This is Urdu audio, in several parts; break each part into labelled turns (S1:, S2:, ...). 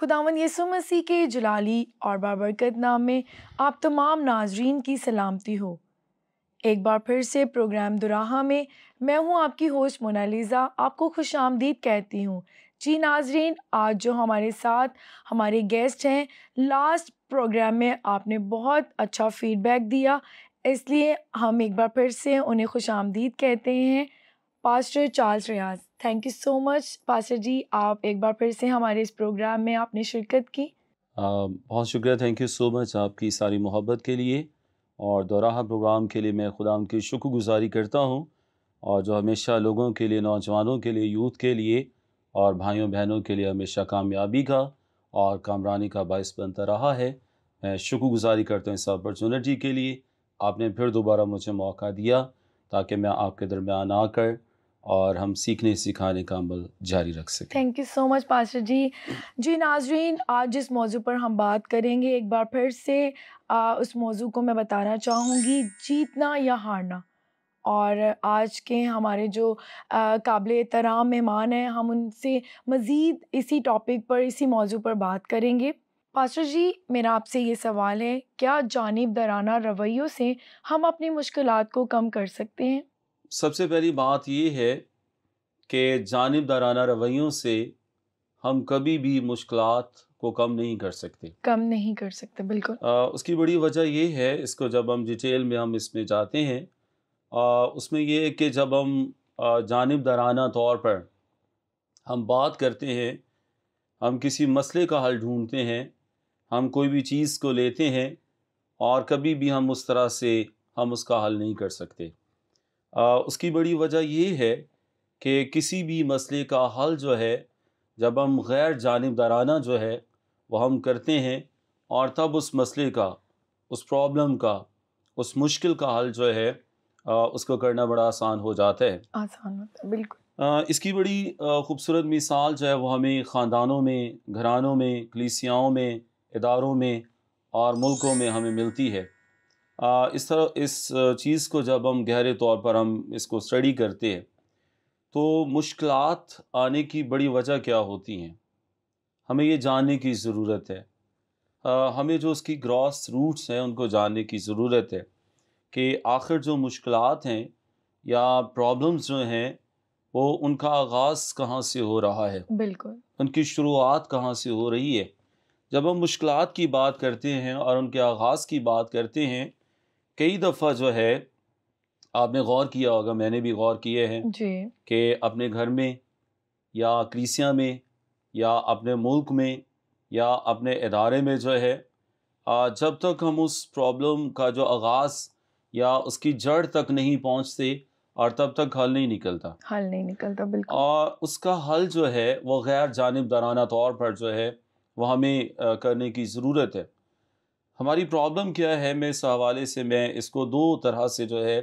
S1: خداوند یسوع مسیح کے جلالی اور بابرکت نام میں آپ تمام ناظرین کی سلامتی ہو۔ ایک بار پھر سے پروگرام دوراہا میں میں ہوں آپ کی ہوسٹ مونالیزا، آپ کو خوش آمدید کہتی ہوں۔ جی ناظرین، آج جو ہمارے ساتھ ہمارے گیسٹ ہیں، لاسٹ پروگرام میں آپ نے بہت اچھا فیڈ بیک دیا، اس لیے ہم ایک بار پھر سے انہیں خوش آمدید کہتے ہیں۔ Pastor Charles Riaz, thank you so much pastor ji, آپ ایک بار پھر سے ہمارے اس پروگرام میں آپ نے شرکت کی۔
S2: بہت شکریہ، تھینک یو سو مچ آپ کی ساری محبت کے لیے اور دوراہا پروگرام کے لیے میں خدا کی شکر گزاری کرتا ہوں، اور جو ہمیشہ لوگوں کے لیے، نوجوانوں کے لیے، یوتھ کے لیے اور بھائیوں بہنوں کے لیے ہمیشہ کامیابی کا اور کامرانی کا باعث بنتا رہا ہے۔ میں شکر گزاری کرتا ہوں اس اپرچونٹی کے لیے، آپ نے پھر دوبارہ مجھے موقع دیا تاکہ میں آپ کے درمیان آ کر اور ہم سیکھنے سکھانے کا عمل جاری رکھ سکیں۔
S1: Thank you so much pastor ji. جی ناظرین، آج جس موضوع پر ہم بات کریں گے، ایک بار پھر سے اس موضوع کو میں بتانا چاہوں گی، جیتنا یا ہارنا۔ اور آج کے ہمارے جو قابل احترام مہمان ہیں، ہم ان سے مزید اسی ٹاپک پر، اسی موضوع پر بات کریں گے۔ پاسٹر جی، میرا آپ سے یہ سوال ہے، کیا جانبدارانہ رویوں سے ہم اپنی مشکلات کو کم کر سکتے ہیں؟
S2: سب سے پہلی بات یہ ہے کہ جانبدارانہ رویوں سے ہم کبھی بھی مشکلات کو کم نہیں کر سکتے۔
S1: کم نہیں کر سکتے، بالکل۔
S2: اس کی بڑی وجہ یہ ہے، اس کو جب ہم ڈیٹیل میں ہم اس میں جاتے ہیں، اس میں یہ ہے کہ جب ہم جانبدارانہ طور پر ہم بات کرتے ہیں، ہم کسی مسئلے کا حل ڈھونڈتے ہیں، ہم کوئی بھی چیز کو لیتے ہیں اور کبھی بھی ہم اس طرح سے ہم اس کا حل نہیں کر سکتے۔ اس کی بڑی وجہ یہ ہے کہ کسی بھی مسئلے کا حل جو ہے، جب ہم غیر جانبدارانہ جو ہے وہ ہم کرتے ہیں، اور تب اس مسئلے کا، اس پرابلم کا، اس مشکل کا حل جو ہے اس کو کرنا بڑا آسان ہو جاتا ہے۔
S1: آسان ہوتا ہے، بالکل۔
S2: اس کی بڑی خوبصورت مثال جو ہے وہ ہمیں خاندانوں میں، گھرانوں میں، کلیسیاؤں میں، اداروں میں اور ملکوں میں ہمیں ملتی ہے۔ اس طرح اس چیز کو جب ہم گہرے طور پر ہم اس کو اسٹڈی کرتے ہیں تو مشکلات آنے کی بڑی وجہ کیا ہوتی ہیں، ہمیں یہ جاننے کی ضرورت ہے۔ ہمیں جو اس کی گراس روٹس ہیں ان کو جاننے کی ضرورت ہے کہ آخر جو مشکلات ہیں یا پرابلمز جو ہیں وہ ان کا آغاز کہاں سے ہو رہا ہے،
S1: بالکل،
S2: ان کی شروعات کہاں سے ہو رہی ہے۔ جب ہم مشکلات کی بات کرتے ہیں اور ان کے آغاز کی بات کرتے ہیں، کئی دفعہ جو ہے آپ نے غور کیا ہوگا، میں نے بھی غور کیے ہیں
S1: جی،
S2: کہ اپنے گھر میں یا کلیسیا میں یا اپنے ملک میں یا اپنے ادارے میں جو ہے، جب تک ہم اس پرابلم کا جو آغاز یا اس کی جڑ تک نہیں پہنچتے اور تب تک حل نہیں نکلتا،
S1: حل نہیں نکلتا، بالکل۔
S2: اور اس کا حل جو ہے وہ غیر جانبدارانہ طور پر جو ہے وہ ہمیں کرنے کی ضرورت ہے۔ ہماری پرابلم کیا ہے، میں اس حوالے سے میں اس کو دو طرح سے جو ہے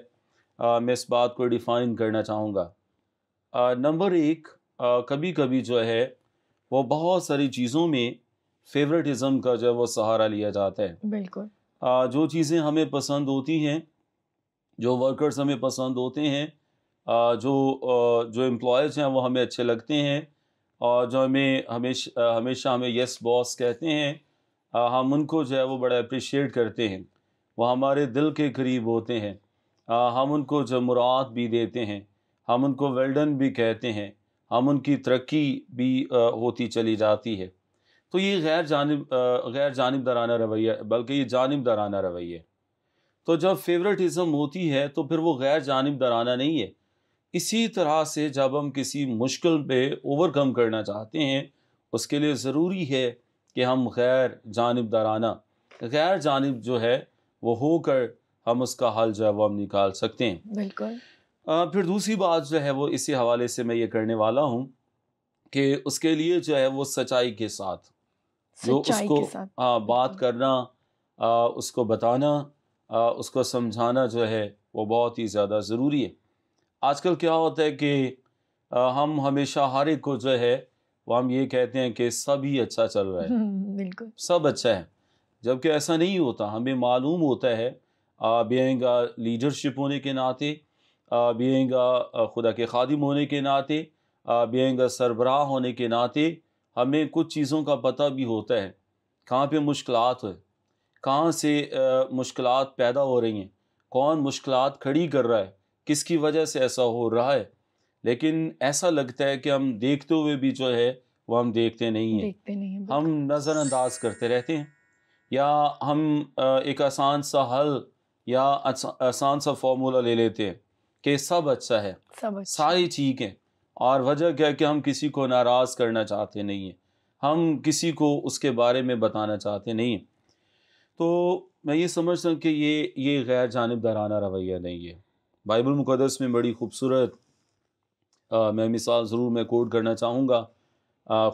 S2: میں اس بات کو ڈیفائن کرنا چاہوں گا۔ نمبر ایک، کبھی کبھی جو ہے وہ بہت ساری چیزوں میں فیورٹزم کا جو ہے وہ سہارا لیا جاتا ہے۔
S1: بالکل،
S2: جو چیزیں ہمیں پسند ہوتی ہیں، جو ورکرز ہمیں پسند ہوتے ہیں، جو امپلائیز ہیں وہ ہمیں اچھے لگتے ہیں، اور جو ہمیں ہمیشہ ہمیں یس باس کہتے ہیں، ہم ان کو جو ہے وہ بڑا اپریشیٹ کرتے ہیں، وہ ہمارے دل کے قریب ہوتے ہیں، ہم ان کو جو مراد بھی دیتے ہیں، ہم ان کو ویل ڈن بھی کہتے ہیں، ہم ان کی ترقی بھی ہوتی چلی جاتی ہے۔ تو یہ غیر جانبدارانہ رویہ، بلکہ یہ جانبدارانہ رویہ ہے۔ تو جب فیورٹزم ہوتی ہے تو پھر وہ غیر جانبدارانہ نہیں ہے۔ اسی طرح سے جب ہم کسی مشکل پہ اوور کم کرنا چاہتے ہیں، اس کے لیے ضروری ہے کہ ہم غیر جانب جو ہے وہ ہو کر ہم اس کا حل جو ہے وہ ہم نکال سکتے ہیں۔
S1: بالکل،
S2: پھر دوسری بات جو ہے وہ اسی حوالے سے میں یہ کرنے والا ہوں کہ اس کے لیے جو ہے وہ سچائی کے ساتھ جو اس
S1: سچائی
S2: کو
S1: کے ساتھ،
S2: بات کرنا، اس کو بتانا، اس کو سمجھانا جو ہے وہ بہت ہی زیادہ ضروری ہے۔ آج کل کیا ہوتا ہے کہ ہم ہمیشہ ہر ایک کو جو ہے وہ ہم یہ کہتے ہیں کہ سب ہی اچھا چل رہا ہے،
S1: بالکل،
S2: سب اچھا ہے، جبکہ ایسا نہیں ہوتا۔ ہمیں معلوم ہوتا ہے بینگ لیڈرشپ ہونے کے ناطے، بینگ خدا کے خادم ہونے کے ناطے، بینگ سربراہ ہونے کے ناطے، ہمیں کچھ چیزوں کا پتہ بھی ہوتا ہے، کہاں پہ مشکلات ہے، کہاں سے مشکلات پیدا ہو رہی ہیں، کون مشکلات کھڑی کر رہا ہے، کس کی وجہ سے ایسا ہو رہا ہے، لیکن ایسا لگتا ہے کہ ہم دیکھتے ہوئے بھی جو ہے وہ ہم دیکھتے نہیں ہیں،
S1: دیکھتے نہیں ہیں،
S2: ہم
S1: بالکل
S2: نظر انداز کرتے رہتے ہیں، یا ہم ایک آسان سا حل یا آسان سا فارمولہ لے لیتے ہیں کہ سب اچھا ہے،
S1: سب اچھا
S2: ساری ٹھیک ہیں، اور وجہ کیا ہے کہ ہم کسی کو ناراض کرنا چاہتے نہیں ہیں، ہم کسی کو اس کے بارے میں بتانا چاہتے نہیں ہیں۔ تو میں یہ سمجھتا ہوں کہ یہ غیر جانبدارانہ رویہ نہیں ہے۔ بائبل مقدس میں بڑی خوبصورت میں مثال ضرور میں کوٹ کرنا چاہوں گا۔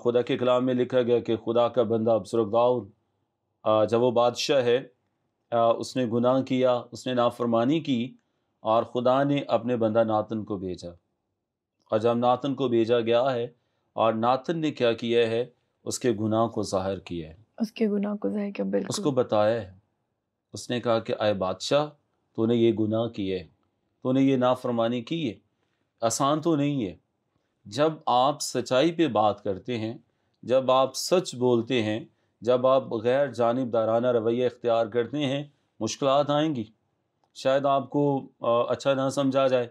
S2: خدا کے کلام میں لکھا گیا کہ خدا کا بندہ بزرگ داؤد جب وہ بادشاہ ہے، اس نے گناہ کیا، اس نے نافرمانی کی، اور خدا نے اپنے بندہ ناتن کو بھیجا، اور جب ناتن کو بھیجا گیا ہے اور ناتن نے کیا کیا ہے، اس کے گناہ کو ظاہر کیا ہے،
S1: اس کے گناہ کو ظاہر کیا،
S2: اس کو
S1: بالکل
S2: بتایا ہے، اس نے کہا کہ اے بادشاہ، تو نے یہ گناہ کیے، تو نے یہ نافرمانی کی ہے، آسان تو نہیں ہے۔ جب آپ سچائی پہ بات کرتے ہیں، جب آپ سچ بولتے ہیں، جب آپ غیر جانبدارانہ رویہ اختیار کرتے ہیں، مشکلات آئیں گی، شاید آپ کو اچھا نہ سمجھا جائے،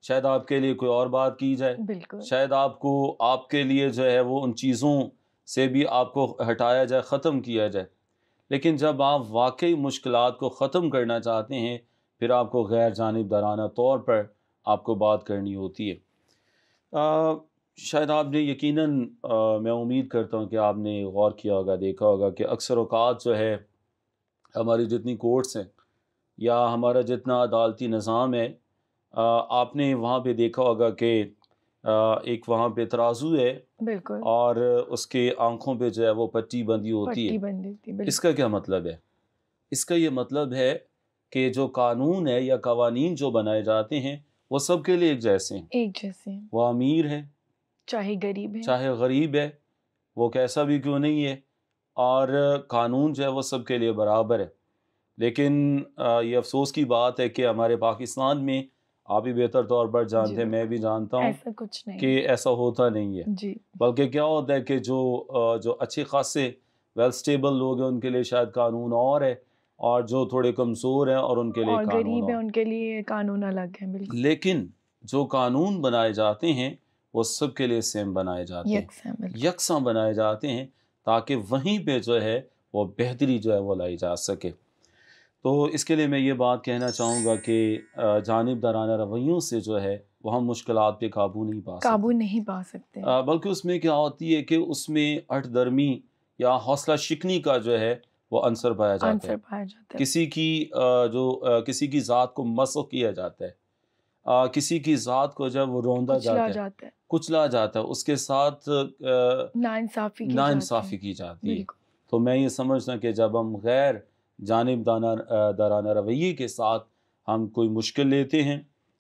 S2: شاید آپ کے لیے کوئی اور بات کی جائے،
S1: بالکل
S2: شاید آپ کے لیے جو ہے وہ ان چیزوں سے بھی آپ کو ہٹایا جائے، ختم کیا جائے، لیکن جب آپ واقعی مشکلات کو ختم کرنا چاہتے ہیں، پھر آپ کو غیر جانبدارانہ طور پر آپ کو بات کرنی ہوتی ہے۔ شاید آپ نے یقیناً میں امید کرتا ہوں کہ آپ نے غور کیا ہوگا، دیکھا ہوگا کہ اکثر اوقات جو ہے ہماری جتنی کورٹس ہیں یا ہمارا جتنا عدالتی نظام ہے، آپ نے وہاں پہ دیکھا ہوگا کہ ایک وہاں پہ ترازو ہے،
S1: بالکل
S2: اور اس کے آنکھوں پہ جو ہے وہ پٹی بندھی ہوتی ہے۔
S1: پٹی بندی تھی،
S2: اس
S1: بالکل
S2: کا کیا مطلب ہے؟ اس کا یہ مطلب ہے کہ جو قانون ہے یا قوانین جو بنائے جاتے ہیں وہ سب کے لیے ایک جیسے ہیں،
S1: ایک جیسے ہیں،
S2: وہ امیر ہے
S1: چاہے غریب ہے،
S2: چاہے غریب ہے، وہ کیسا بھی کیوں نہیں ہے، اور قانون جو ہے وہ سب کے لیے برابر ہے۔ لیکن یہ افسوس کی بات ہے کہ ہمارے پاکستان میں، آپ بھی بہتر طور پر
S1: جی
S2: جانتے ہیں، میں
S1: بالکل
S2: بھی جانتا ہوں
S1: ایسا کچھ نہیں
S2: کہ ایسا ہوتا نہیں ہے،
S1: جی،
S2: بلکہ کیا ہوتا ہے کہ جو اچھے خاصے ویل سٹیبل لوگ ہیں ان کے لیے شاید قانون اور ہے، اور جو تھوڑے کمزور ہیں اور ان کے لیے
S1: اور
S2: قانون
S1: غریب ہے
S2: اور۔
S1: ان کے لیے قانون الگ ہے، بالکل
S2: لیکن جو قانون بنائے جاتے ہیں وہ سب کے لیے سیم بنائے جاتے ہیں،
S1: یکساں، بالکل
S2: یکساں بنائے جاتے ہیں، تاکہ وہیں پہ جو ہے وہ بہتری جو ہے وہ لائی جا سکے۔ تو اس کے لیے میں یہ بات کہنا چاہوں گا کہ جانبدارانہ رویوں سے جو ہے وہ ہم مشکلات پہ قابو نہیں پا
S1: قابو
S2: سکتے،
S1: نہیں پا سکتے،
S2: بلکہ اس میں کیا ہوتی ہے کہ اس میں ہٹ درمی یا حوصلہ شکنی کا جو ہے وہ عنصر پایا جاتا ہے،
S1: آنسر پایا جاتا ہے،
S2: کسی کی کسی کی ذات کو مسخ کیا جاتا ہے، کسی کی ذات کو جب وہ روندا
S1: کچلا
S2: جاتا ہے،
S1: جاتا ہے،
S2: کچلا جاتا ہے، اس کے ساتھ
S1: ناانصافی کی جاتی ہے،
S2: ناانصافی کی جاتی ہے۔
S1: بالکل
S2: تو میں یہ سمجھتا ہوں کہ جب ہم غیر جانبدارانہ رویے کے ساتھ ہم کوئی مشکل لیتے ہیں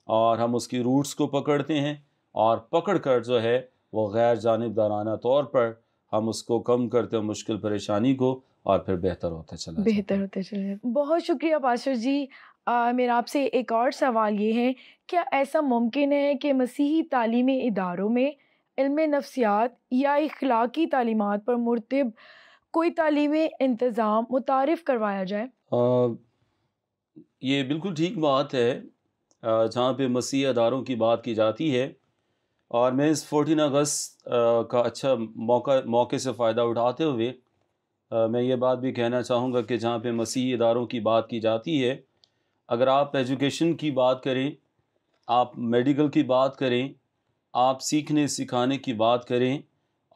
S2: اور ہم اس کی روٹس کو پکڑتے ہیں، اور پکڑ کر جو ہے وہ غیر جانبدارانہ طور پر ہم اس کو کم کرتے ہیں، مشکل پریشانی کو، اور پھر بہتر ہوتا چلا جاتا
S1: بہتر
S2: ہے۔
S1: ہوتے چلے جاتے ہیں۔ بہت شکریہ پاسٹر جی۔ میرا آپ سے ایک اور سوال یہ ہے، کیا ایسا ممکن ہے کہ مسیحی تعلیمی اداروں میں علم نفسیات یا اخلاقی تعلیمات پر مرتب کوئی تعلیمی انتظام متعارف کروایا جائے؟
S2: یہ بالکل ٹھیک بات ہے، جہاں پہ مسیحی اداروں کی بات کی جاتی ہے، اور میں اس 14 اگست کا اچھا موقع سے فائدہ اٹھاتے ہوئے میں یہ بات بھی کہنا چاہوں گا کہ جہاں پہ مسیحی اداروں کی بات کی جاتی ہے، اگر آپ ایجوکیشن کی بات کریں، آپ میڈیکل کی بات کریں، آپ سیکھنے سکھانے کی بات کریں،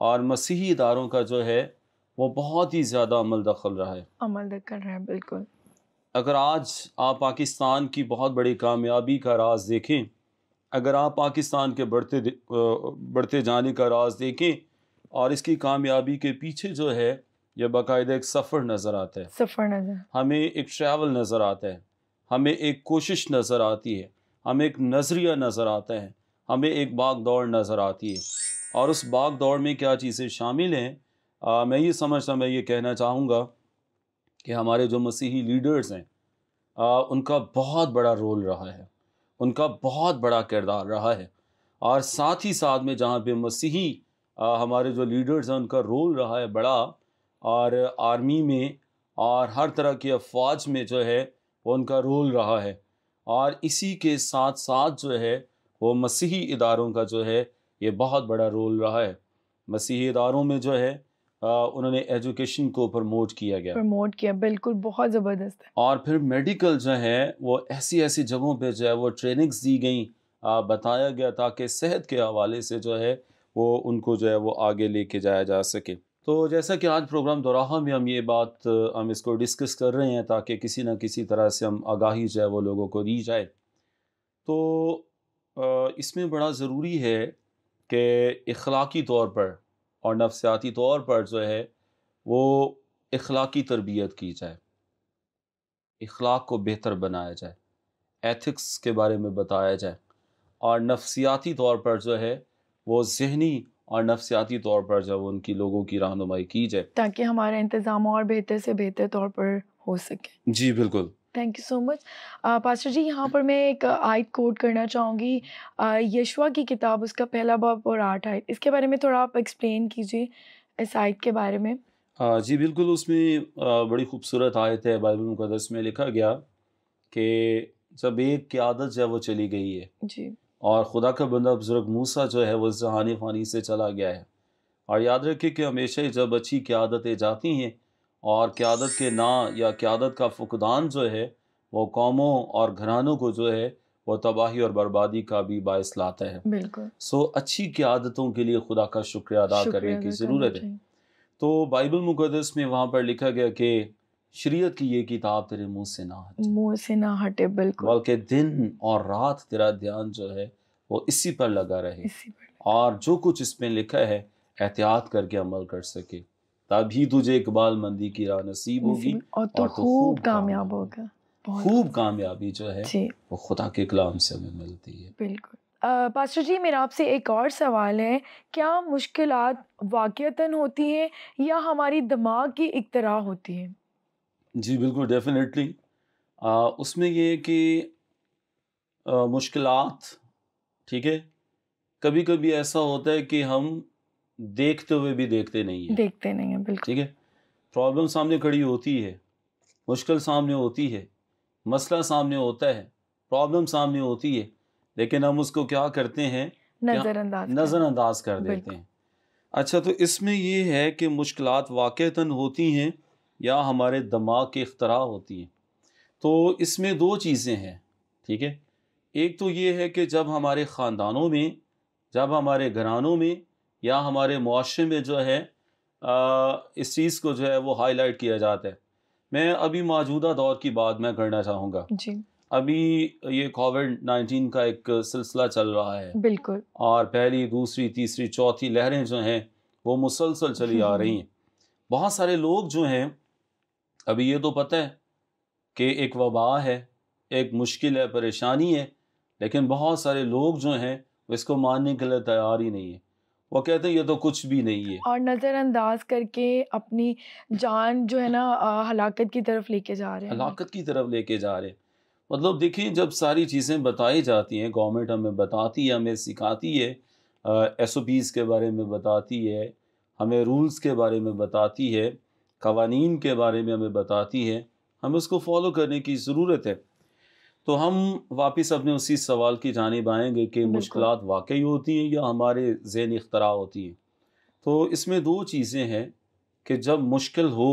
S2: اور مسیحی اداروں کا جو ہے وہ بہت ہی زیادہ عمل دخل رہا ہے۔
S1: عمل کر رہے ہیں، بالکل
S2: اگر آج آپ پاکستان کی بہت بڑی کامیابی کا راز دیکھیں، اگر آپ پاکستان کے بڑھتے جانے کا راز دیکھیں، اور اس کی کامیابی کے پیچھے جو ہے یہ باقاعدہ ایک سفر نظر آتا ہے،
S1: سفر نظر،
S2: ہمیں ایک ٹریول نظر آتا ہے، ہمیں ایک کوشش نظر آتی ہے، ہمیں ایک نظریہ نظر آتا ہے، ہمیں ایک بھاگ دوڑ نظر آتی ہے، اور اس بھاگ دوڑ میں کیا چیزیں شامل ہیں؟ میں یہ کہنا چاہوں گا کہ ہمارے جو مسیحی لیڈرز ہیں، ان کا بہت بڑا رول رہا ہے، ان کا بہت بڑا کردار رہا ہے، اور ساتھ ہی ساتھ میں جہاں پہ مسیحی ہمارے جو لیڈرز ہیں ان کا رول رہا ہے بڑا، اور آرمی میں اور ہر طرح کی افواج میں جو ہے وہ ان کا رول رہا ہے، اور اسی کے ساتھ ساتھ جو ہے وہ مسیحی اداروں کا جو ہے یہ بہت بڑا رول رہا ہے۔ مسیحی اداروں میں جو ہے انہوں نے ایجوکیشن کو پروموٹ کیا گیا،
S1: بالکل بہت زبردست ہے۔
S2: اور پھر میڈیکل جو ہے وہ ایسی ایسی جگہوں پہ جو ہے وہ ٹریننگز دی گئیں، بتایا گیا تاکہ صحت کے حوالے سے جو ہے وہ ان کو جو ہے وہ آگے لے کے جایا جا سکے۔ تو جیسا کہ آج پروگرام دوراہا میں ہم یہ بات ہم اس کو ڈسکس کر رہے ہیں تاکہ کسی نہ کسی طرح سے ہم آگاہی جو ہے وہ لوگوں کو دی جائے، تو اس میں بڑا ضروری ہے کہ اخلاقی طور پر اور نفسیاتی طور پر جو ہے وہ اخلاقی تربیت کی جائے، اخلاق کو بہتر بنایا جائے، ایتھکس کے بارے میں بتایا جائے، اور نفسیاتی طور پر جو ہے وہ ذہنی اور نفسیاتی طور پر جو ان کی لوگوں کی رہنمائی کی جائے
S1: تاکہ ہمارا انتظام اور بہتر سے بہتر طور پر ہو سکے۔
S2: جی بالکل۔
S1: Thank you so much pastor ji. یہاں پر میں ایک آیت کوٹ کرنا چاہوں گی، یشوع کی کتاب اس کا 1 باب اور 8 آیت، اس کے بارے میں تھوڑا آپ ایکسپلین کیجیے اس آیت کے بارے میں۔
S2: جی بالکل، اس میں بڑی خوبصورت آیت ہے، بائبل مقدس میں لکھا گیا کہ جب ایک قیادت جو ہے وہ چلی گئی ہے
S1: جی،
S2: اور خدا کا بندہ بزرگ موسیٰ جو ہے وہ اس جہان فانی سے چلا گیا ہے، اور یاد رکھیں کہ ہمیشہ ہی جب اچھی قیادتیں جاتی ہیں اور قیادت کے نا یا قیادت کا فقدان جو ہے وہ قوموں اور گھرانوں کو جو ہے وہ تباہی اور بربادی کا بھی باعث لاتا ہے۔
S1: بالکل،
S2: اچھی قیادتوں کے لیے خدا کا شکریہ ادا کرنے کی ضرورت ہے۔ تو بائبل مقدس میں وہاں پر لکھا گیا کہ شریعت کی یہ کتاب تیرے منہ سے نہ ہٹے،
S1: بالکل،
S2: بلکہ دن اور رات تیرا دھیان جو ہے وہ اسی پر لگا رہے، اور جو کچھ اس میں لکھا ہے احتیاط کر کے عمل کر سکے، تبھی تجھے اقبال مندی کی راہ نصیب ہوگی
S1: اور تو خوب کامیاب ہوگا۔
S2: خوب کامیابی جو ہے وہ خدا کے کلام سے ہمیں ملتی ہے۔
S1: بالکل۔ پاسٹر جی، میرا آپ سے ایک اور سوال ہے، کیا مشکلات واقعتاً ہوتی ہیں یا ہماری دماغ کی اختراع ہوتی ہے؟
S2: جی بالکل، ڈیفینیٹلی اس میں یہ کہ مشکلات، ٹھیک ہے، کبھی کبھی ایسا ہوتا ہے کہ ہم دیکھتے ہوئے بھی دیکھتے نہیں ہیں،
S1: بالکل،
S2: ٹھیک ہے، پرابلم سامنے کھڑی ہوتی ہے، مشکل سامنے ہوتی ہے، مسئلہ سامنے ہوتا ہے، پرابلم سامنے ہوتی ہے، لیکن ہم اس کو کیا کرتے ہیں؟ نظر انداز کر دیتے ہیں۔ اچھا، تو اس میں یہ ہے کہ مشکلات واقعتاً ہوتی ہیں یا ہمارے دماغ کی اختراع ہوتی ہیں۔ تو اس میں دو چیزیں ہیں، ٹھیک ہے۔ ایک تو یہ ہے کہ جب ہمارے خاندانوں میں، جب ہمارے گھرانوں میں یا ہمارے معاشرے میں جو ہے اس چیز کو جو ہے وہ ہائی لائٹ کیا جاتا ہے۔ میں ابھی موجودہ دور کی بات میں کرنا چاہوں گا۔
S1: جی،
S2: ابھی یہ کووڈ-19 کا ایک سلسلہ چل رہا ہے،
S1: بالکل،
S2: اور پہلی، دوسری، تیسری، چوتھی لہریں جو ہیں وہ مسلسل چلی آ رہی ہیں۔ بہت سارے لوگ جو ہیں، ابھی یہ تو پتہ ہے کہ ایک وبا ہے، ایک مشکل ہے، پریشانی ہے، لیکن بہت سارے لوگ جو ہیں وہ اس کو ماننے کے لیے تیار ہی نہیں ہیں۔ وہ کہتے ہیں یہ تو کچھ بھی نہیں ہے،
S1: اور نظر انداز کر کے اپنی جان جو ہے نا ہلاکت کی طرف لے کے جا رہے ہیں۔
S2: ہلاکت کی طرف لے کے جا رہے ہیں۔ مطلب دیکھیں، جب ساری چیزیں بتائی جاتی ہیں، گورنمنٹ ہمیں بتاتی ہے، ہمیں سکھاتی ہے، ایس او پیز کے بارے میں بتاتی ہے، ہمیں رولز کے بارے میں بتاتی ہے، قوانین کے بارے میں ہمیں بتاتی ہے، ہمیں اس کو فالو کرنے کی ضرورت ہے۔ تو ہم واپس اپنے اسی سوال کی جانب آئیں گے کہ مشکلات واقعی ہوتی ہیں یا ہمارے ذہنی اختراع ہوتی ہیں۔ تو اس میں دو چیزیں ہیں کہ جب مشکل ہو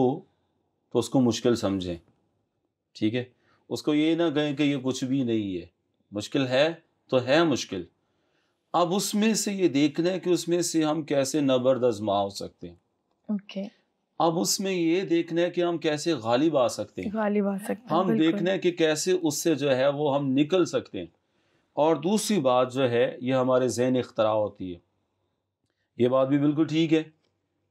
S2: تو اس کو مشکل سمجھیں، ٹھیک ہے، اس کو یہ نہ کہیں کہ یہ کچھ بھی نہیں ہے، مشکل ہے تو ہے مشکل۔ اب اس میں سے یہ دیکھنا ہے کہ اس میں سے ہم کیسے نبرد آزما ہو سکتے ہیں۔
S1: اوکے،
S2: اب اس میں یہ دیکھنا ہے کہ ہم کیسے غالب آ سکتے ہیں، ہم دیکھنا ہے کہ کیسے اس سے جو ہے وہ ہم نکل سکتے ہیں۔ اور دوسری بات جو ہے یہ ہمارے ذہن اختراع ہوتی ہے۔ یہ بات بھی بالکل ٹھیک ہے،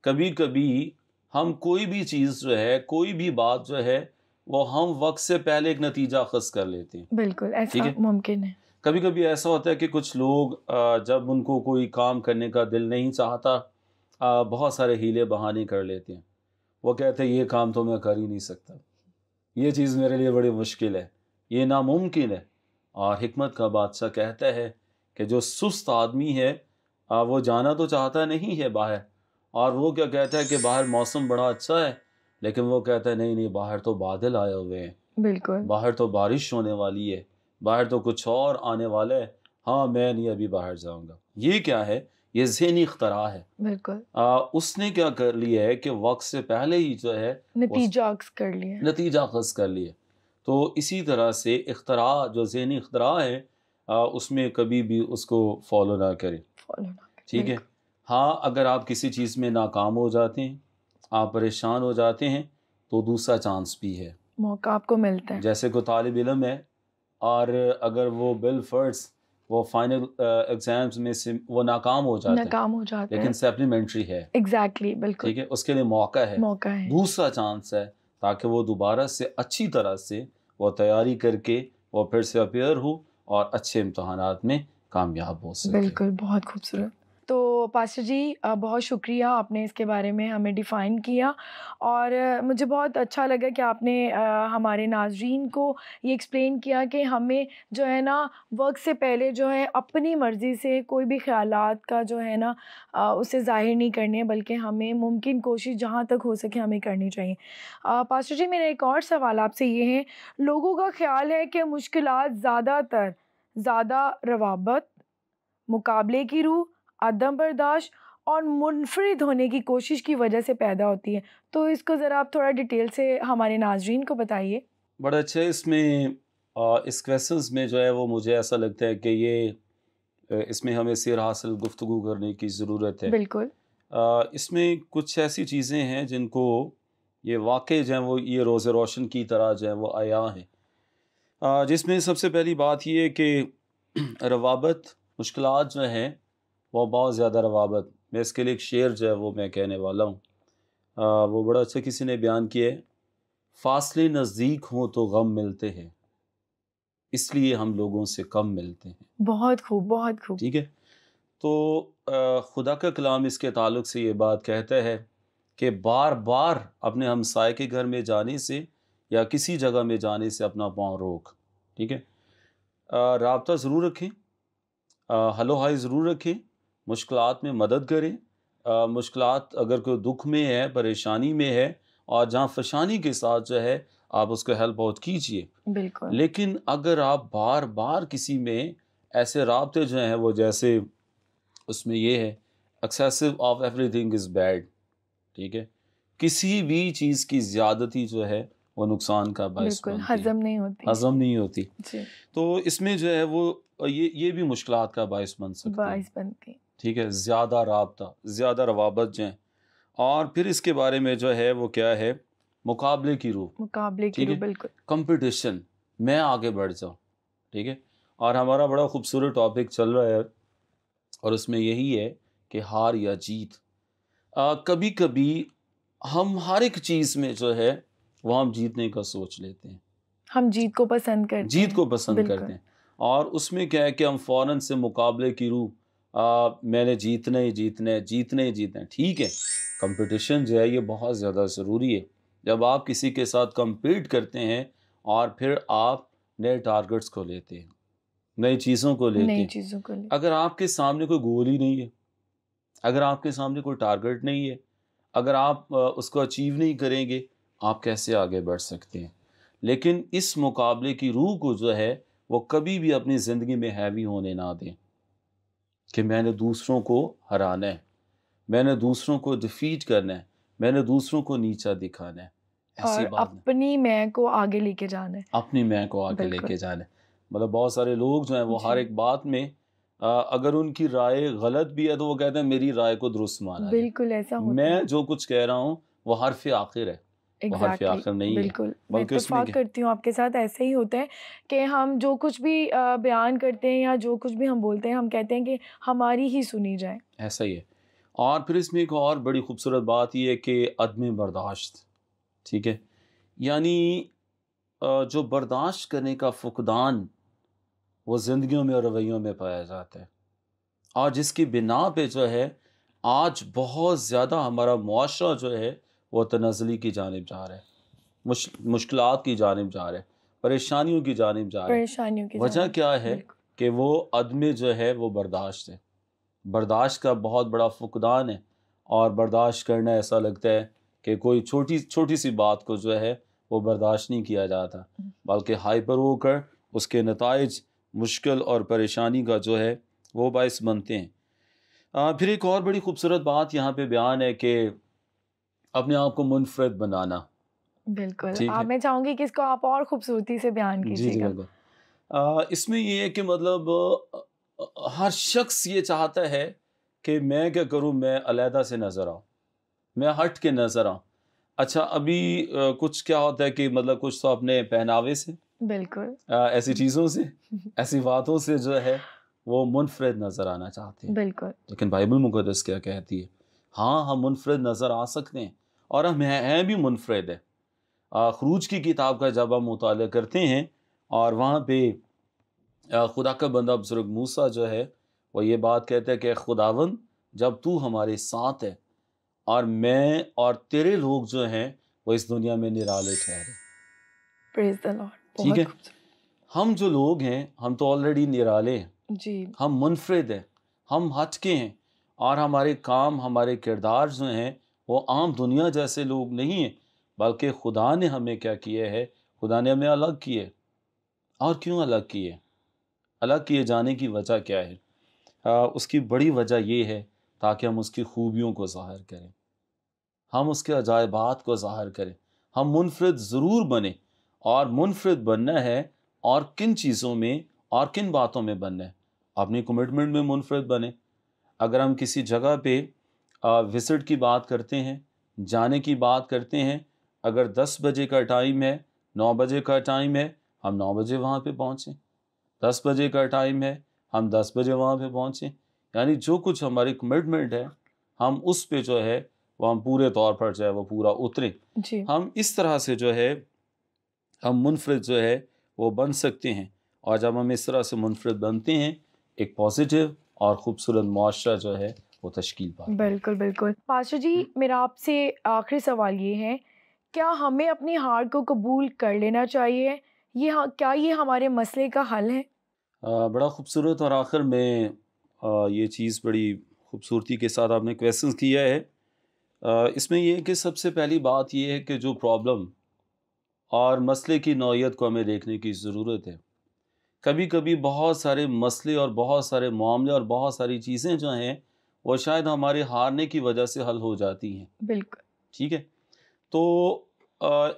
S2: کبھی کبھی ہم کوئی بھی چیز جو ہے، کوئی بھی بات جو ہے وہ ہم وقت سے پہلے ایک نتیجہ اخذ کر لیتے ہیں۔
S1: بالکل ایسا ممکن ہے۔
S2: کبھی کبھی ایسا ہوتا ہے کہ کچھ لوگ جب ان کو کوئی کام کرنے کا دل نہیں چاہتا، بہت سارے ہیلے بہانے کر لیتے ہیں۔ وہ کہتے ہیں یہ کام تو میں کر ہی نہیں سکتا، یہ چیز میرے لیے بڑی مشکل ہے، یہ ناممکن ہے۔ اور حکمت کا بادشاہ کہتا ہے کہ جو سست آدمی ہے وہ جانا تو چاہتا نہیں ہے باہر، اور وہ کیا کہتا ہے کہ باہر موسم بڑا اچھا ہے، لیکن وہ کہتا ہے نہیں باہر تو بادل آئے ہوئے ہیں،
S1: بالکل
S2: باہر تو بارش ہونے والی ہے، باہر تو کچھ اور آنے والا ہے، ہاں میں نہیں ابھی باہر جاؤں گا۔ یہ کیا ہے؟ یہ ذہنی اختراع ہے۔
S1: بالکل
S2: اس نے کیا کر لیا ہے کہ وقت سے پہلے ہی جو ہے
S1: نتیجہ عکس کر لیا ہے۔
S2: نتیجہ خاص کر لیے۔ تو اسی طرح سے اختراع جو ذہنی اختراع ہے اس میں کبھی بھی اس کو فالو نہ کریں،
S1: فالو نہ کریں،
S2: ٹھیک ہے۔
S1: بالکل۔
S2: ہاں اگر آپ کسی چیز میں ناکام ہو جاتے ہیں، آپ پریشان ہو جاتے ہیں، تو دوسرا چانس بھی ہے،
S1: موقع آپ کو ملتا ہے۔
S2: جیسے کوئی طالب علم ہے اور اگر وہ بالفرض وہ فائنل ایگزامز میں سے وہ ناکام ہو جاتا ہے،
S1: ناکام ہو جاتا ہے،
S2: لیکن سپلیمنٹری ہے،
S1: ایگزیکٹلی، بالکل
S2: ٹھیک ہے، اس کے لیے موقع ہے،
S1: موقع ہے۔
S2: دوسرا چانس ہے، تاکہ وہ دوبارہ سے اچھی طرح سے وہ تیاری کر کے وہ پھر سے اپیئر ہو اور اچھے امتحانات میں کامیاب ہو سکے۔
S1: بالکل، بہت خوبصورت۔ تو پاسٹر جی بہت شکریہ، آپ نے اس کے بارے میں ہمیں ڈیفائن کیا، اور مجھے بہت اچھا لگا کہ آپ نے ہمارے ناظرین کو یہ ایکسپلین کیا کہ ہمیں جو ہے نا وقت سے پہلے جو ہے اپنی مرضی سے کوئی بھی خیالات کا جو ہے نا اسے ظاہر نہیں کرنے، بلکہ ہمیں ممکن کوشش جہاں تک ہو سکے ہمیں کرنی چاہیے۔ پاسٹر جی میرا ایک اور سوال آپ سے یہ ہے، لوگوں کا خیال ہے کہ مشکلات زیادہ روابط، مقابلے کی روح، عدم برداشت اور منفرد ہونے کی کوشش کی وجہ سے پیدا ہوتی ہے، تو اس کو ذرا آپ تھوڑا ڈیٹیل سے ہمارے ناظرین کو بتائیے۔
S2: بڑا اچھا ہے، اس میں اس کویسچنز میں جو ہے وہ مجھے ایسا لگتا ہے کہ یہ اس میں ہمیں سیر حاصل گفتگو کرنے کی ضرورت ہے۔
S1: بالکل
S2: اس میں کچھ ایسی چیزیں ہیں جن کو یہ واقع جو ہیں وہ یہ روز روشن کی طرح جو ہے وہ عیاں ہیں، جس میں سب سے پہلی بات یہ ہے کہ روابط، مشکلات جو ہیں وہ بہت زیادہ روابط، میں اس کے لیے ایک شعر جو ہے وہ میں کہنے والا ہوں، وہ بڑا اچھا کسی نے بیان کیا ہے، فاصلے نزدیک ہوں تو غم ملتے ہیں، اس لیے ہم لوگوں سے کم ملتے ہیں۔
S1: بہت خوب، بہت خوب۔
S2: ٹھیک ہے، تو خدا کا کلام اس کے تعلق سے یہ بات کہتا ہے کہ بار بار اپنے ہمسائے کے گھر میں جانے سے یا کسی جگہ میں جانے سے اپنا پاؤں روک، ٹھیک ہے، رابطہ ضرور رکھیں، حل و حل ضرور رکھیں، مشکلات میں مدد کریں، مشکلات اگر کوئی دکھ میں ہے، پریشانی میں ہے، اور جہاں فشانی کے ساتھ جو ہے آپ اس کو ہیلپ آؤٹ کیجئے،
S1: بالکل
S2: لیکن اگر آپ بار بار کسی میں ایسے رابطے جو ہیں وہ جیسے اس میں یہ ہے excessive of every thing is bad, ٹھیک ہے، کسی بھی چیز کی زیادتی جو ہے وہ نقصان کا باعث
S1: بالکل
S2: بنتی ہے،
S1: ہضم نہیں ہوتی
S2: ہضم نہیں ہوتی،
S1: جی،
S2: تو اس میں جو ہے وہ یہ بھی مشکلات کا باعث بن سکتی ہے،
S1: باعث بنتی،
S2: ٹھیک ہے، زیادہ رابطہ، زیادہ روابط جو ہیں، اور پھر اس کے بارے میں جو ہے وہ کیا ہے، مقابلے کی روح،
S1: مقابلے کی
S2: ٹھیک
S1: روح،
S2: ہے،
S1: بالکل
S2: کمپٹیشن، میں آگے بڑھ جاؤں، ٹھیک ہے، اور ہمارا بڑا خوبصورت ٹاپک چل رہا ہے اور اس میں یہی ہے کہ ہار یا جیت، کبھی کبھی ہم ہر ایک چیز میں جو ہے وہ ہم جیتنے کا سوچ لیتے ہیں،
S1: ہم جیت کو پسند کرتے ہیں،
S2: جیت کو پسند
S1: بالکل
S2: کرتے ہیں، اور اس میں کیا ہے کہ ہم فوراً سے مقابلے کی روح، میں نے جیتنا ہی جیتنا ہے، جیتنا ہی جیتنا ہے، ٹھیک ہے، کمپٹیشن جو ہے یہ بہت زیادہ ضروری ہے، جب آپ کسی کے ساتھ کمپیٹ کرتے ہیں اور پھر آپ نئے ٹارگٹس کو لیتے ہیں، نئی چیزوں کو لیتے
S1: نئی
S2: ہیں،
S1: چیزوں کو لے،
S2: اگر آپ کے سامنے کوئی گول ہی نہیں ہے، اگر آپ کے سامنے کوئی ٹارگٹ نہیں ہے، اگر آپ اس کو اچیو نہیں کریں گے، آپ کیسے آگے بڑھ سکتے ہیں؟ لیکن اس مقابلے کی روح کو جو ہے وہ کبھی بھی اپنی زندگی میں ہیوی ہونے نہ دیں کہ میں نے دوسروں کو ہرانا ہے، میں نے دوسروں کو ڈیفیٹ کرنا ہے، میں نے دوسروں کو نیچا دکھانا ہے، ایسی
S1: اور
S2: بات نہیں،
S1: اپنی میں کو آگے لے کے جانا ہے،
S2: اپنی میں کو آگے لے
S1: بالکل
S2: کے جانا ہے۔ مطلب بہت سارے لوگ جو ہیں وہ ہر
S1: جی،
S2: ایک بات میں اگر ان کی رائے غلط بھی ہے تو وہ کہتے ہیں میری رائے کو درست مانا جائے،
S1: بالکل ایسا ہوتا ہے،
S2: میں جو کچھ کہہ رہا ہوں وہ حرف آخر ہے، وہ حرف
S1: ایگزیکٹلی،
S2: آخر نہیں ہے،
S1: بالکل میں
S2: بلکہ اس میں
S1: اتفاق کرتی ہوں آپ کے ساتھ، ایسے ہی ہوتا ہے کہ ہم جو کچھ بھی بیان کرتے ہیں یا جو کچھ بھی ہم بولتے ہیں، ہم کہتے ہیں کہ ہماری ہی سنی جائے،
S2: ایسا ہی ہے۔ اور پھر اس میں ایک اور بڑی خوبصورت بات یہ ہے کہ عدم برداشت، ٹھیک ہے، یعنی جو برداشت کرنے کا فقدان وہ زندگیوں میں اور رویوں میں پایا جاتا ہے، اور جس کی بنا پہ جو ہے آج بہت زیادہ ہمارا معاشرہ جو ہے وہ تنزلی کی جانب جا رہا ہے، مشکلات کی جانب جا رہا ہے، پریشانیوں کی جانب جا رہا ہے،
S1: پریشانیوں کی
S2: وجہ
S1: جانب،
S2: کیا ہے
S1: بالکل
S2: کہ وہ عدم جو ہے وہ برداشت ہے، برداشت کا بہت بڑا فقدان ہے، اور برداشت کرنا ایسا لگتا ہے کہ کوئی چھوٹی سی بات کو جو ہے وہ برداشت نہیں کیا جاتا، بلکہ ہائپر ہو کر اس کے نتائج مشکل اور پریشانی کا جو ہے وہ باعث بنتے ہیں۔ پھر ایک اور بڑی خوبصورت بات یہاں پہ بیان ہے کہ اپنے آپ کو منفرد بنانا۔
S1: بالکل،
S2: ٹھیک ہے،
S1: میں چاہوں گی کہ اس کو آپ اور خوبصورتی سے بیان
S2: جی
S1: کیجیے
S2: جی
S1: گا۔
S2: بالکل۔ اس میں یہ ہے کہ مطلب ہر شخص یہ چاہتا ہے کہ میں کیا کروں، میں علیحدہ سے نظر آؤں، میں ہٹ کے نظر آؤں۔ اچھا ابھی کچھ کیا ہوتا ہے کہ مطلب کچھ تو اپنے پہناوے سے،
S1: بالکل
S2: ایسی چیزوں سے، ایسی باتوں سے جو ہے وہ منفرد نظر آنا چاہتے ہیں،
S1: بالکل
S2: لیکن بائبل مقدس کیا کہتی ہے؟ ہاں ہم منفرد نظر آ سکتے ہیں، اور ہم ہیں بھی منفرد ہے۔ خروج کی کتاب کا جب ہم مطالعہ کرتے ہیں اور وہاں پہ خدا کا بندہ بزرگ موسیٰ جو ہے وہ یہ بات کہتا ہے کہ خداوند جب تو ہمارے ساتھ ہے اور میں اور تیرے لوگ جو ہیں وہ اس دنیا میں نرالے ٹھہرے۔
S1: پریز دی لارڈ،
S2: ٹھیک ہے،
S1: بہت خوبصورت۔
S2: ہم جو لوگ ہیں ہم تو آلریڈی نرالے ہیں،
S1: جی
S2: ہم منفرد ہیں، ہم ہٹ کے ہیں، اور ہمارے کام ہمارے کردار جو ہیں وہ عام دنیا جیسے لوگ نہیں ہیں، بلکہ خدا نے ہمیں کیا کیا ہے؟ خدا نے ہمیں الگ کیے۔ اور کیوں الگ کیے؟ الگ کیے جانے کی وجہ کیا ہے؟ اس کی بڑی وجہ یہ ہے تاکہ ہم اس کی خوبیوں کو ظاہر کریں، ہم اس کے عجائبات کو ظاہر کریں، ہم منفرد ضرور بنیں۔ اور منفرد بننا ہے، اور کن چیزوں میں اور کن باتوں میں بننا ہے؟ اپنی کمٹمنٹ میں منفرد بنیں۔ اگر ہم کسی جگہ پہ وزٹ کی بات کرتے ہیں، جانے کی بات کرتے ہیں، اگر 10 بجے کا ٹائم ہے، 9 بجے کا ٹائم ہے، ہم 9 بجے وہاں پہ پہنچیں۔ 10 بجے کا ٹائم ہے، ہم 10 بجے وہاں پہ پہنچیں۔ یعنی جو کچھ ہماری کمٹمنٹ ہے ہم اس پہ جو ہے وہ ہم پورے طور پر جو ہے وہ پورا اتریں۔
S1: جی
S2: ہم اس طرح سے جو ہے ہم منفرد جو ہے وہ بن سکتے ہیں، اور جب ہم اس طرح سے منفرد بنتے ہیں ایک پازیٹیو اور خوبصورت معاشرہ جو ہے وہ تشکیل پاتا ہے۔
S1: بالکل بالکل۔ پاسٹر جی میرا آپ سے آخری سوال یہ ہے، کیا ہمیں اپنی ہار کو قبول کر لینا چاہیے؟ کیا یہ ہمارے مسئلے کا حل ہے؟
S2: بڑا خوبصورت، اور آخر میں یہ چیز بڑی خوبصورتی کے ساتھ آپ نے کویسچنس کیا ہے۔ اس میں یہ ہے کہ سب سے پہلی بات یہ ہے کہ جو پرابلم اور مسئلے کی نوعیت کو ہمیں دیکھنے کی ضرورت ہے۔ کبھی کبھی بہت سارے مسئلے اور بہت سارے معاملے اور بہت ساری چیزیں جو ہیں وہ شاید ہمارے ہارنے کی وجہ سے حل ہو جاتی ہیں۔
S1: بالکل
S2: ٹھیک ہے، تو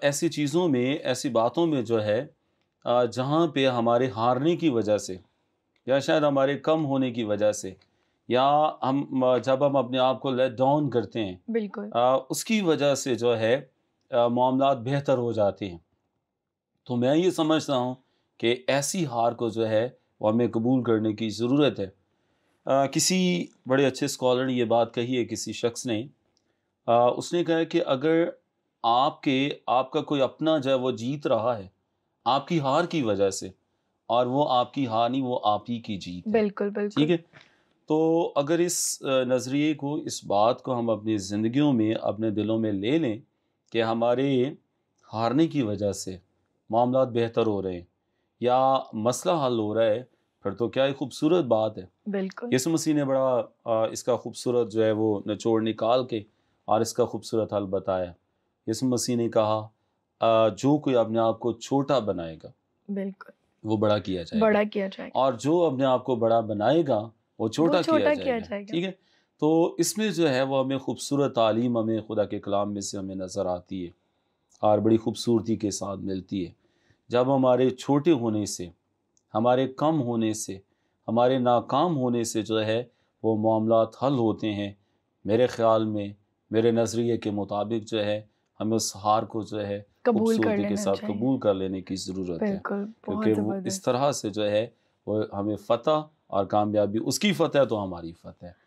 S2: ایسی چیزوں میں، ایسی باتوں میں جو ہے جہاں پہ ہمارے ہارنے کی وجہ سے، یا شاید ہمارے کم ہونے کی وجہ سے، یا جب ہم اپنے آپ کو لیٹ ڈاؤن کرتے ہیں،
S1: بالکل
S2: اس کی وجہ سے جو ہے معاملات بہتر ہو جاتے ہیں۔ تو میں یہ سمجھتا ہوں کہ ایسی ہار کو جو ہے وہ ہمیں قبول کرنے کی ضرورت ہے۔ کسی بڑے اچھے اسکالر نے یہ بات کہی ہے، کسی شخص نے، اس نے کہا کہ اگر آپ کا کوئی اپنا جو ہے وہ جیت رہا ہے آپ کی ہار کی وجہ سے، اور وہ آپ کی ہار نہیں، وہ آپ ہی کی جیت ہے۔
S1: بالکل بالکل
S2: ٹھیک ہے، تو اگر اس نظریے کو، اس بات کو ہم اپنی زندگیوں میں، اپنے دلوں میں لے لیں کہ ہمارے ہارنے کی وجہ سے معاملات بہتر ہو رہے ہیں یا مسئلہ حل ہو رہا ہے، پھر تو کیا ایک خوبصورت بات ہے۔
S1: بالکل
S2: یسوع مسیح نے بڑا اس کا خوبصورت جو ہے وہ نچوڑ نکال کے اور اس کا خوبصورت حل بتایا۔ یسوع مسیح نے کہا جو کوئی اپنے آپ کو چھوٹا بنائے گا
S1: بالکل
S2: وہ بڑا کیا جائے گا،
S1: بڑا کیا جائے گا،
S2: اور جو اپنے آپ کو بڑا بنائے گا وہ چھوٹا کیا جائے گا۔
S1: جائے گا۔
S2: ٹھیک ہے، تو اس میں جو ہے وہ ہمیں خوبصورت تعلیم ہمیں خدا کے کلام میں سے ہمیں نظر آتی ہے اور بڑی خوبصورتی کے ساتھ ملتی ہے۔ جب ہمارے چھوٹے ہونے سے، ہمارے کم ہونے سے، ہمارے ناکام ہونے سے جو ہے وہ معاملات حل ہوتے ہیں، میرے خیال میں، میرے نظریے کے مطابق جو ہے ہمیں اس ہار کو جو ہے
S1: قبول کر
S2: خوبصورتی کے
S1: لینا
S2: ساتھ
S1: چاہیے۔
S2: قبول کر لینے کی ضرورت ہے،
S1: بالکل بہت
S2: کیونکہ وہ اس
S1: زبردست۔
S2: طرح سے جو ہے وہ ہمیں فتح اور کامیابی، اس کی فتح تو ہماری فتح ہے۔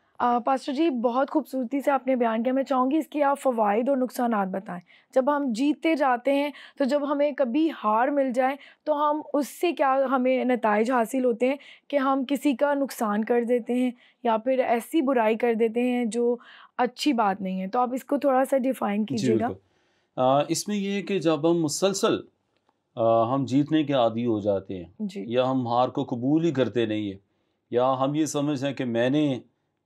S1: پاسٹر جی بہت خوبصورتی سے آپ نے بیان کیا، میں چاہوں گی اس کے آپ فوائد اور نقصانات بتائیں۔ جب ہم جیتتے جاتے ہیں تو جب ہمیں کبھی ہار مل جائے تو ہم اس سے کیا ہمیں نتائج حاصل ہوتے ہیں کہ ہم کسی کا نقصان کر دیتے ہیں یا پھر ایسی برائی کر دیتے ہیں جو اچھی بات نہیں ہے، تو آپ اس کو تھوڑا سا ڈیفائن
S2: جی
S1: کیجیے گا۔
S2: بالکل، اس میں یہ ہے کہ جب ہم مسلسل ہم جیتنے کے عادی ہو جاتے ہیں،
S1: جی
S2: یا ہم ہار کو قبول ہی کرتے نہیں ہیں، یا ہم یہ سمجھتے ہیں کہ میں نے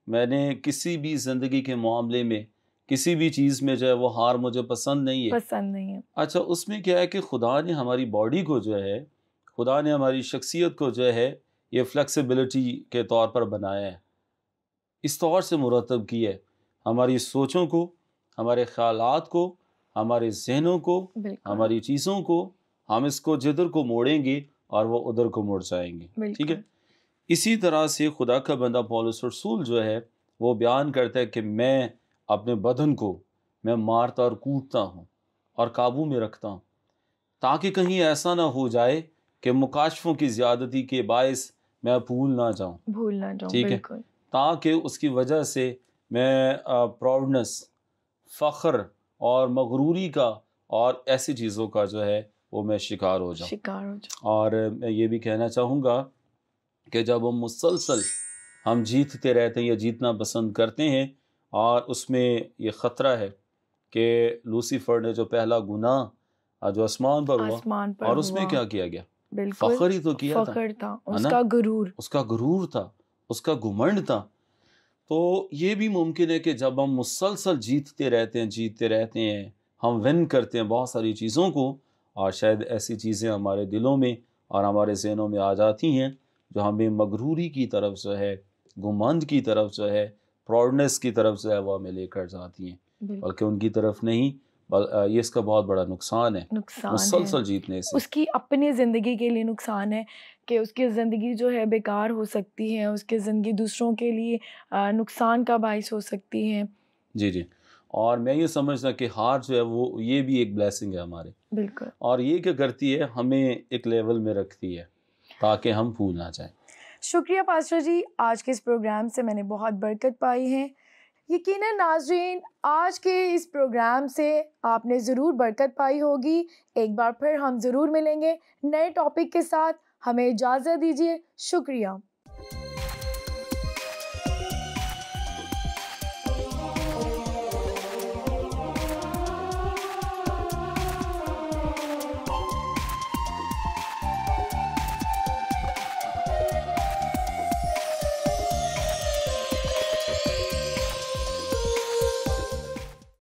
S2: میں نے کسی بھی زندگی کے معاملے میں کسی بھی چیز میں جو ہے وہ ہار مجھے پسند نہیں ہے. اچھا اس میں کیا ہے کہ خدا نے ہماری باڈی کو جو ہے، خدا نے ہماری شخصیت کو جو ہے یہ فلیکسیبلٹی کے طور پر بنایا ہے، اس طور سے مرتب کی ہے ہماری سوچوں کو، ہمارے خیالات کو، ہمارے ذہنوں کو، ہماری چیزوں کو. ہم اس کو جدھر کو موڑیں گے اور وہ ادھر کو مڑ جائیں گے. ٹھیک ہے. اسی طرح سے خدا کا بندہ پولس رسول جو ہے وہ بیان کرتا ہے کہ میں اپنے بدن کو میں مارتا اور کوٹتا ہوں اور قابو میں رکھتا ہوں، تاکہ کہیں ایسا نہ ہو جائے کہ مکاشفوں کی زیادتی کے باعث میں بھول نہ جاؤں. ٹھیک ہے. تاکہ اس کی وجہ سے میں پراؤڈنس، فخر اور مغروری کا اور ایسی چیزوں کا جو ہے وہ میں شکار ہو جاؤں. اور میں یہ بھی کہنا چاہوں گا کہ جب ہم مسلسل ہم جیتتے رہتے ہیں یا جیتنا پسند کرتے ہیں، اور اس میں یہ خطرہ ہے کہ لوسیفر نے جو پہلا گناہ جو آسمان پر ہوا اور اس میں کیا کیا گیا؟ فخر ہی تو کیا تھا، اس کا غرور تھا، اس کا گھمنڈ تھا. تو یہ بھی ممکن ہے کہ جب ہم مسلسل جیتتے رہتے ہیں ہم ون کرتے ہیں بہت ساری چیزوں کو، اور شاید ایسی چیزیں ہمارے دلوں میں اور ہمارے ذہنوں میں آ جاتی ہیں جو ہمیں مغروری کی طرف جو ہے، گھمنڈ کی طرف جو ہے، پراؤڈنس کی طرف جو ہے وہ ہمیں لے کر جاتی ہیں، بلکہ ان کی طرف نہیں. یہ اس کا بہت بڑا نقصان ہے مسلسل جیتنے سے.
S1: اس کی اپنی زندگی کے لیے نقصان ہے کہ اس کی زندگی جو ہے بیکار ہو سکتی ہے، اس کی زندگی دوسروں کے لیے نقصان کا باعث ہو سکتی ہے.
S2: جی. اور میں یہ سمجھتا کہ ہار جو ہے وہ یہ بھی ایک بلیسنگ ہے ہمارے.
S1: بالکل.
S2: اور یہ کیا کرتی ہے، ہمیں ایک لیول میں رکھتی ہے تاکہ ہم بھول نہ جائیں.
S1: شکریہ پاسٹر جی، آج کے اس پروگرام سے میں نے بہت برکت پائی ہے. یقیناً ناظرین، آج کے اس پروگرام سے آپ نے ضرور برکت پائی ہوگی. ایک بار پھر ہم ضرور ملیں گے نئے ٹاپک کے ساتھ. ہمیں اجازت دیجیے. شکریہ.